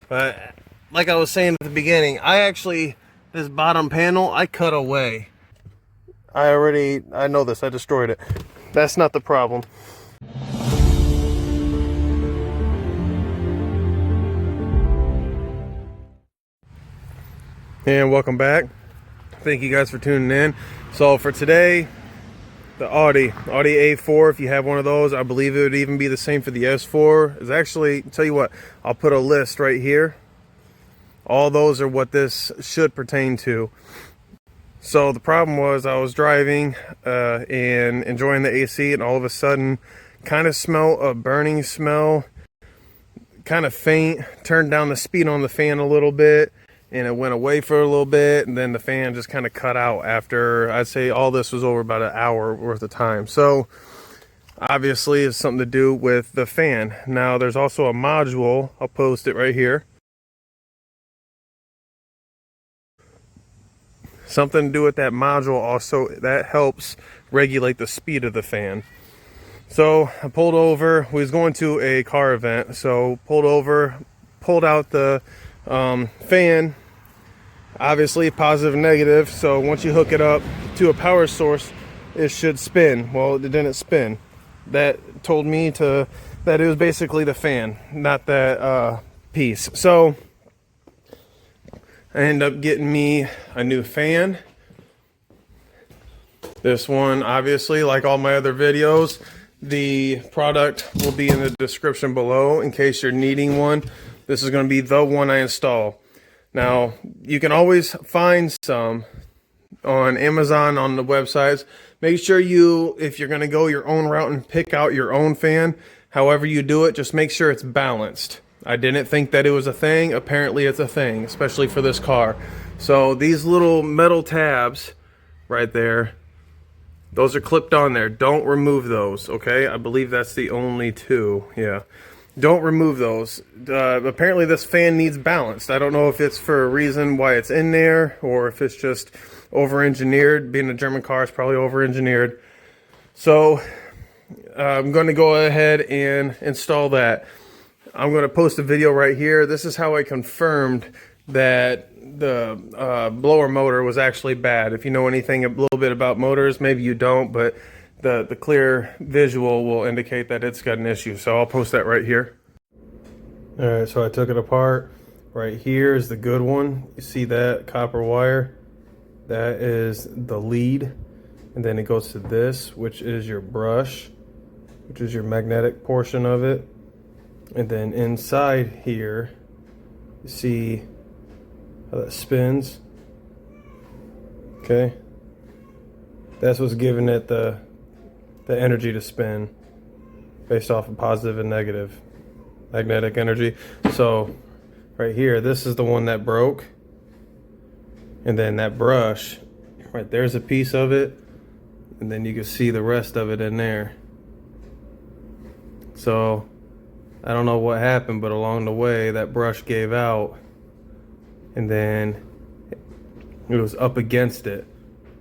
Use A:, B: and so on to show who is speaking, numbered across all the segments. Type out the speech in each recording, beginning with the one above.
A: But like I was saying at the beginning, this bottom panel, I cut away. I know this, I destroyed it. That's not the problem. And welcome back. Thank you guys for tuning in. So for today, the Audi A4, if you have one of those, I believe it would even be the same for the S4. Is actually, tell you what, I'll put a list right here. All those are what this should pertain to. So the problem was I was driving and enjoying the AC, and all of a sudden kind of smell a burning smell, kind of faint. Turned down the speed on the fan a little bit, and it went away for a little bit, and then the fan just kind of cut out after, I'd say all this was over about an hour worth of time. So obviously it's something to do with the fan. Now there's also a module, I'll post it right here. Something to do with that module also, that helps regulate the speed of the fan. So I pulled over, we was going to a car event, so pulled over, pulled out the fan, obviously positive and negative. So once you hook it up to a power source, it should spin. Well, it didn't spin. That told me that it was basically the fan, not that piece. So I ended up getting me a new fan. This one, obviously, like all my other videos, the product will be in the description below in case you're needing one. This is going to be the one I install. Now, you can always find some on Amazon, on the websites. Make sure if you're going to go your own route and pick out your own fan, however you do it, just make sure it's balanced. I didn't think that it was a thing. Apparently it's a thing, especially for this car. So these little metal tabs right there, those are clipped on there. Don't remove those, okay? I believe that's the only two, yeah. Don't remove those. Apparently this fan needs balanced. I don't know if it's for a reason why it's in there or if it's just over-engineered. Being a German car, it's probably over-engineered. So I'm going to go ahead and install that. I'm going to post a video right here. This is how I confirmed that the blower motor was actually bad. If you know anything a little bit about motors, maybe you don't, but the clear visual will indicate that it's got an issue. So I'll post that right here. All right, so I took it apart. Right here is the good one. You see that copper wire? That is the lead. And then it goes to this, which is your brush, which is your magnetic portion of it. And then inside here, you see how that spins. Okay, that's what's giving it the energy to spin, based off of positive and negative magnetic energy. So right here, this is the one that broke, and then that brush right there's a piece of it, and then you can see the rest of it in there. So I don't know what happened, but along the way that brush gave out, and then it was up against it.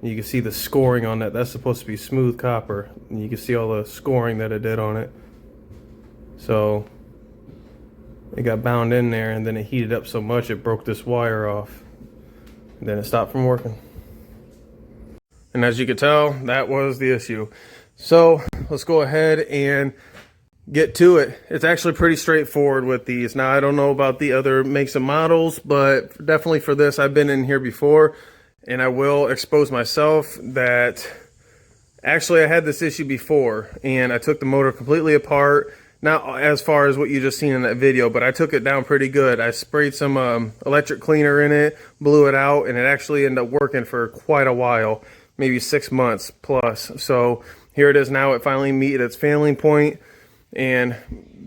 A: You can see the scoring on that. That's supposed to be smooth copper, and you can see all the scoring that it did on it. So it got bound in there, and then it heated up so much it broke this wire off, and then it stopped from working. And as you can tell, that was the issue. So let's go ahead and get to it. It's actually pretty straightforward with these. Now, I don't know about the other makes and models, but definitely for this, I've been in here before, and I will expose myself that actually I had this issue before, and I took the motor completely apart. Not as far as what you just seen in that video, but I took it down pretty good. I sprayed some electric cleaner in it, blew it out, and it actually ended up working for quite a while, maybe 6 months plus. So here it is now. It finally met its failing point. And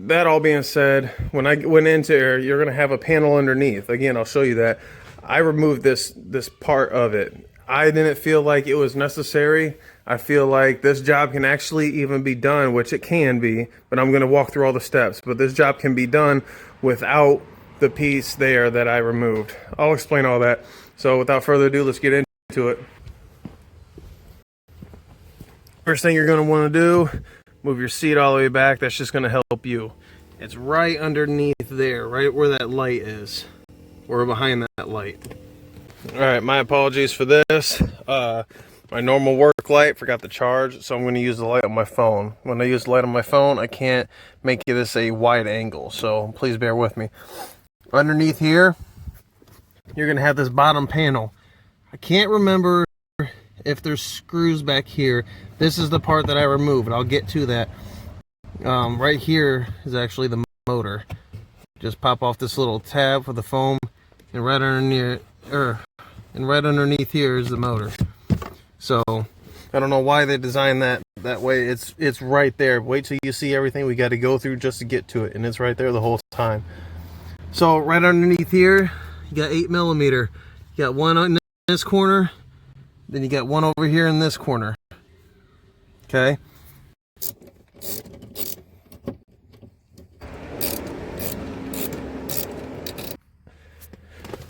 A: that all being said, when I went into here, you're going to have a panel underneath. Again, I'll show you that. I removed this part of it. I didn't feel like it was necessary. I feel like this job can actually even be done, which it can be, but I'm going to walk through all the steps. But this job can be done without the piece there that I removed. I'll explain all that. So without further ado, let's get into it. First thing you're going to want to do, move your seat all the way back. That's just going to help you. It's right underneath there, right where that light is, or behind that light. All right, my apologies for this. My normal work light forgot to charge, so I'm going to use the light on my phone. When I use the light on my phone, I can't make this a wide angle, so please bear with me. Underneath here, you're going to have this bottom panel. I can't remember if there's screws back here. This is the part that I removed. I'll get to that. Right here is actually the motor. Just pop off this little tab for the foam, and right underneath here is the motor. So I don't know why they designed that way. It's right there. Wait till you see everything we got to go through just to get to it, and it's right there the whole time. So right underneath here, you got 8mm. You got one in this corner, then you got one over here in this corner. Okay.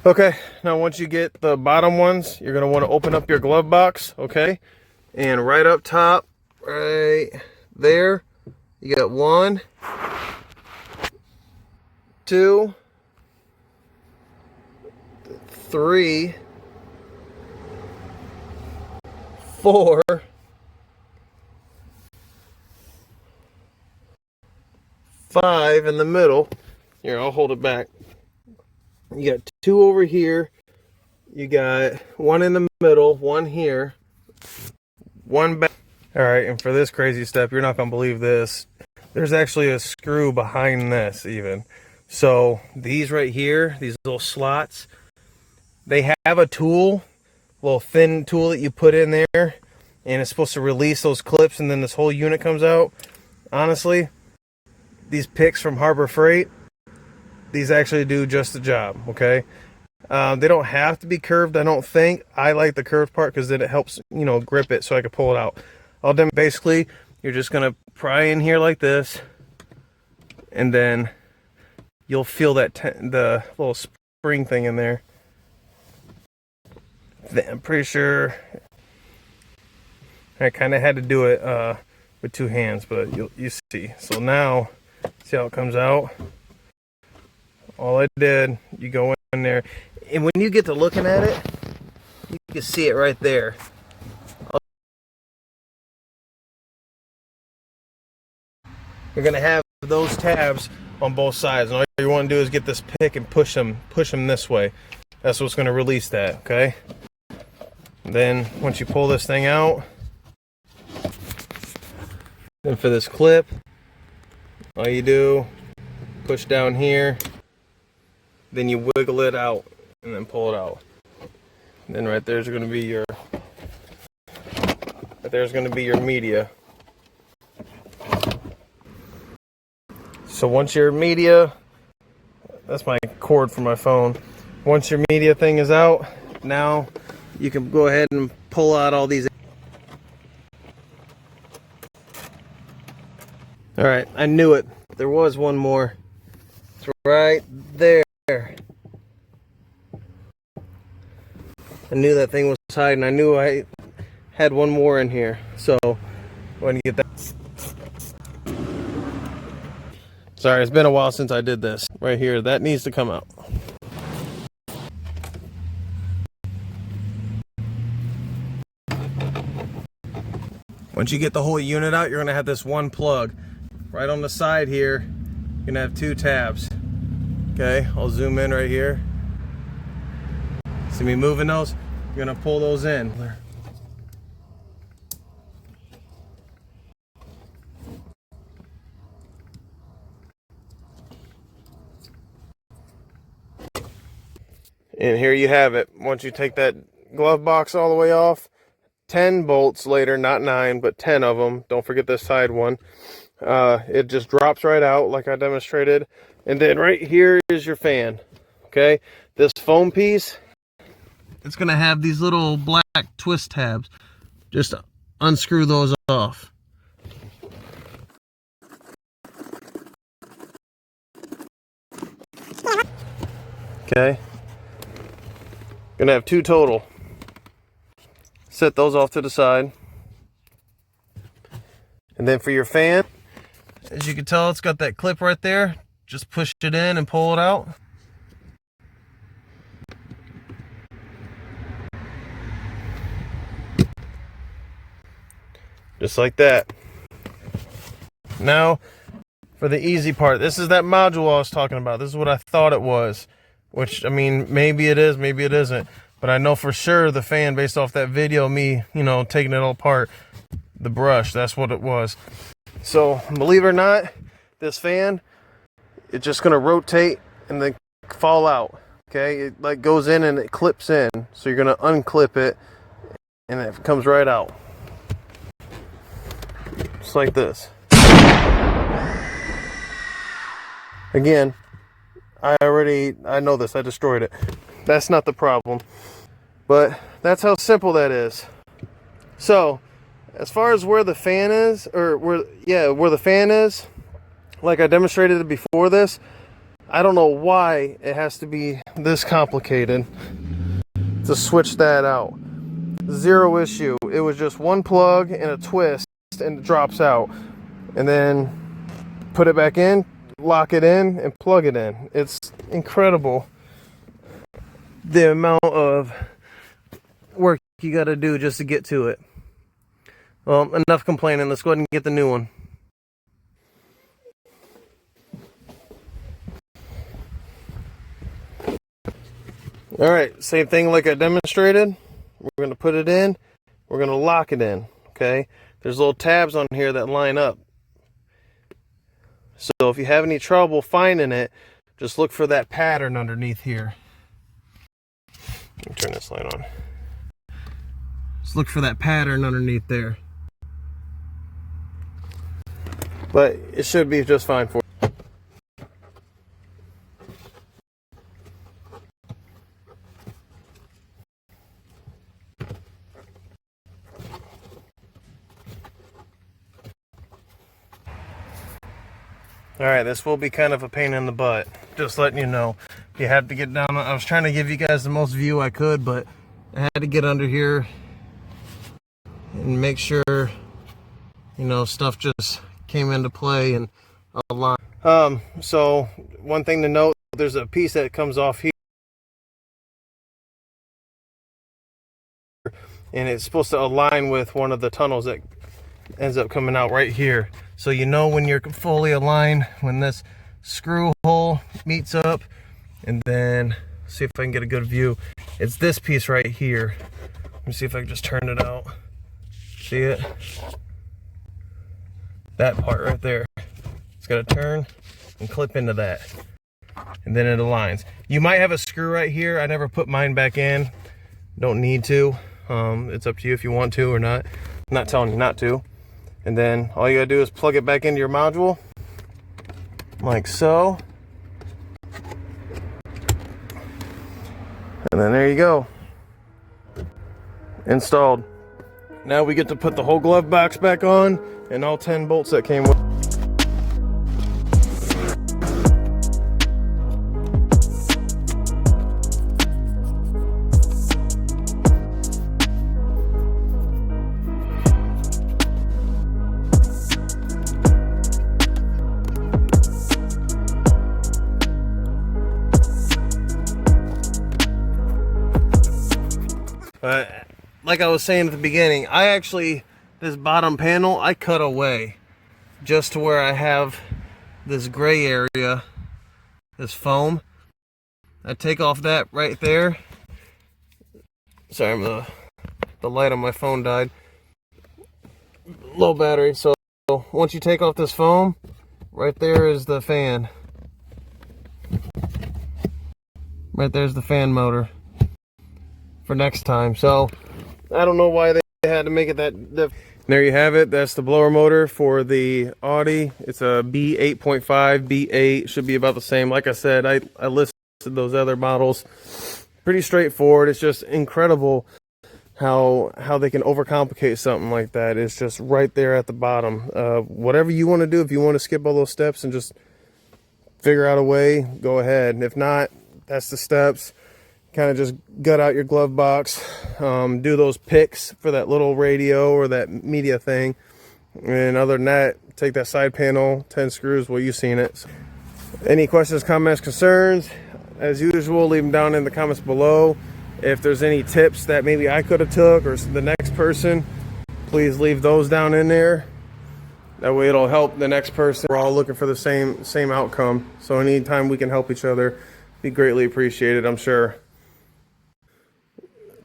A: Okay, now once you get the bottom ones, you're going to want to open up your glove box, okay? And right up top, right there, you got 1, 2, 3, 4, 5 in the middle. Here, I'll hold it back. You got 2 over here, you got 1 in the middle, 1 here, 1 back. All right, and for this crazy step, you're not gonna believe this. There's actually a screw behind this even. So these right here, these little slots, they have a tool, little thin tool that you put in there, and it's supposed to release those clips, and then this whole unit comes out. Honestly, these picks from Harbor Freight, these actually do just the job, okay? They don't have to be curved, I don't think. I like the curved part because then it helps, you know, grip it so I can pull it out. Then basically, you're just going to pry in here like this, and then you'll feel that the little spring thing in there. I'm pretty sure I kind of had to do it with 2 hands, but you see. So now, see how it comes out? All I did, you go in there, and when you get to looking at it, you can see it right there. You're gonna have those tabs on both sides, and all you want to do is get this pick and push them this way. That's what's gonna release that, okay? And then once you pull this thing out, then for this clip, all you do, push down here, then you wiggle it out and then pull it out. And then right there's going to be your media. So once your media, that's my cord for my phone. Once your media thing is out, now you can go ahead and pull out all these. All right, I knew it. There was one more. It's right there. I knew that thing was hiding. I knew I had one more in here. So when you get that. Sorry, it's been a while since I did this. Right here, that needs to come out. Once you get the whole unit out, you're gonna have this one plug. Right on the side here, you're gonna have 2 tabs. Okay, I'll zoom in right here. See me moving those? You're gonna pull those in. And here you have it. Once you take that glove box all the way off, 10 bolts later, not 9, but 10 of them. Don't forget this side one. It just drops right out like I demonstrated. And then right here is your fan. Okay, this foam piece, it's gonna have these little black twist tabs. Just unscrew those off. Okay, gonna have 2 total. Set those off to the side. And then for your fan, As you can tell, it's got that clip right there. Just push it in and pull it out. Just like that. Now, for the easy part, this is that module I was talking about. This is what I thought it was. Which, I mean, maybe it is, maybe it isn't. But I know for sure the fan, based off that video of me, you know, taking it all apart, the brush, that's what it was. So, believe it or not, this fan, it's just going to rotate and then fall out. Okay, it like goes in and it clips in. So you're going to unclip it and it comes right out. Just like this. Again, I know this, I destroyed it. That's not the problem. But that's how simple that is. So, as far as where the fan is, where the fan is, like I demonstrated it before this, I don't know why it has to be this complicated to switch that out. Zero issue. It was just one plug and a twist and it drops out. And then put it back in, lock it in, and plug it in. It's incredible the amount of work you got to do just to get to it. Well, enough complaining. Let's go ahead and get the new one. All right, same thing like I demonstrated. We're going to put it in. We're going to lock it in, okay? There's little tabs on here that line up. So if you have any trouble finding it, just look for that pattern underneath here. Let me turn this light on. Just look for that pattern underneath there. But it should be just fine for you. Alright, this will be kind of a pain in the butt. Just letting you know. You had to get down. I was trying to give you guys the most view I could, but I had to get under here and make sure, you know, stuff just came into play and aligned. So one thing to note, there's a piece that comes off here and it's supposed to align with one of the tunnels that ends up coming out right here. So you know when you're fully aligned, when this screw hole meets up, and then see if I can get a good view. It's this piece right here. Let me see if I can just turn it out. See it? That part right there. It's got to turn and clip into that. And then it aligns. You might have a screw right here. I never put mine back in. Don't need to. It's up to you if you want to or not. I'm not telling you not to. And then all you gotta do is plug it back into your module, like so. And then there you go. Installed. Now we get to put the whole glove box back on and all 10 bolts that came with it. Like I was saying at the beginning, this bottom panel, I cut away just to where I have this gray area, this foam. I take off that right there. Sorry, the light on my phone died. Low battery. So once you take off this foam, right there is the fan. Right there's the fan motor for next time. So I don't know why they had to make it that. There you have it. That's the blower motor for the Audi. It's a B8.5, B8. Should be about the same. Like I said, I listed those other models. Pretty straightforward. It's just incredible how they can overcomplicate something like that. It's just right there at the bottom. Whatever you want to do, if you want to skip all those steps and just figure out a way, go ahead. And if not, that's the steps. Kind of just gut out your glove box, do those picks for that little radio or that media thing, And other than that, take that side panel, 10 screws, well, you've seen it. Any questions, comments, concerns, as usual, leave them down in the comments below. If there's any tips that maybe I could have took or the next person, please leave those down in there. That way it'll help the next person. We're all looking for the same outcome. So anytime we can help each other, be greatly appreciated, I'm sure.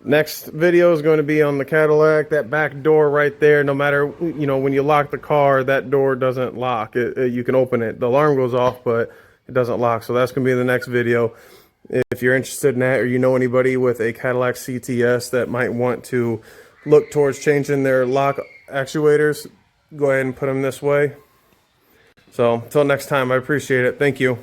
A: Next video is going to be on the Cadillac. That back door right there, no matter, you know, when you lock the car, that door doesn't lock. You can open it. The alarm goes off, but it doesn't lock. So that's going to be the next video. If you're interested in that, or you know anybody with a Cadillac CTS that might want to look towards changing their lock actuators, go ahead and put them this way. So until next time, I appreciate it. Thank you.